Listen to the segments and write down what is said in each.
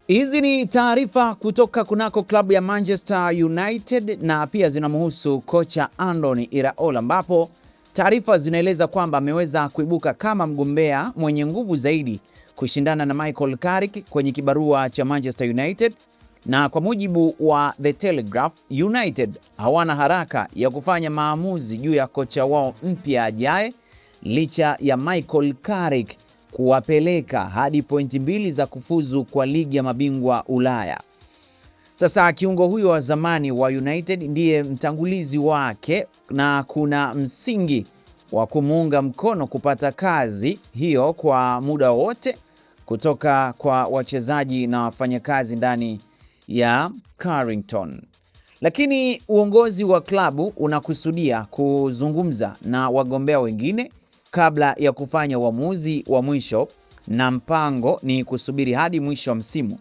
Hizi ni taarifa kutoka kunako klabu ya Manchester United na pia zinamhusu kocha Andoni Iraola, ambapo taarifa zinaeleza kwamba ameweza kuibuka kama mgombea mwenye nguvu zaidi kushindana na Michael Carrick kwenye kibarua cha Manchester United. Na kwa mujibu wa The Telegraph, United hawana haraka ya kufanya maamuzi juu ya kocha wao mpya ajaye, licha ya Michael Carrick kuwapeleka hadi pointi 2 za kufuzu kwa ligi ya mabingwa Ulaya. Sasa kiungo huyo wa zamani wa United ndiye mtangulizi wake na kuna msingi wa kumuunga mkono kupata kazi hiyo kwa muda wote kutoka kwa wachezaji na wafanyakazi ndani ya Carrington. Lakini uongozi wa klabu unakusudia kuzungumza na wagombea wengine kabla ya kufanya uamuzi wa mwisho, na mpango ni kusubiri hadi mwisho wa msimu.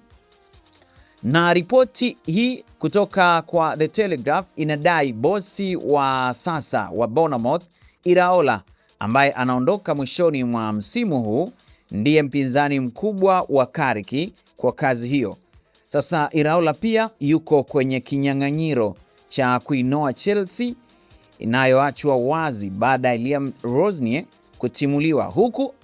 Na ripoti hii kutoka kwa The Telegraph inadai bosi wa sasa wa Bournemouth, Iraola, ambaye anaondoka mwishoni mwa msimu huu, ndiye mpinzani mkubwa wa Carrick kwa kazi hiyo. Sasa Iraola pia yuko kwenye kinyang'anyiro cha kuinoa Chelsea inayoachwa wazi baada ya Liam Rosnier kutimuliwa, huku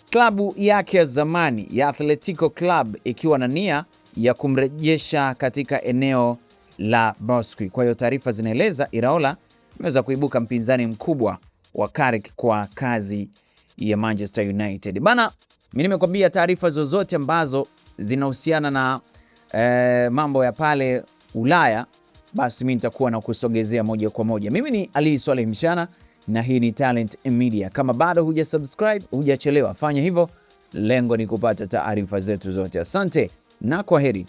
klabu yake ya zamani ya Atletico Club ikiwa na nia ya kumrejesha katika eneo la Basque. Kwa hiyo taarifa zinaeleza Iraola ameweza kuibuka mpinzani mkubwa wa Carrick kwa kazi ya Manchester United. Bana, mimi nimekwambia taarifa zozote ambazo zinahusiana na mambo ya pale Ulaya, basi mimi nitakuwa na kusogezea moja kwa moja. Mimi ni Ali Swaleh Mshana na hii ni Talent Media. Kama bado hujasubscribe, hujachelewa, fanya hivyo. Lengo ni kupata taarifa zetu zote. Asante na kwaheri.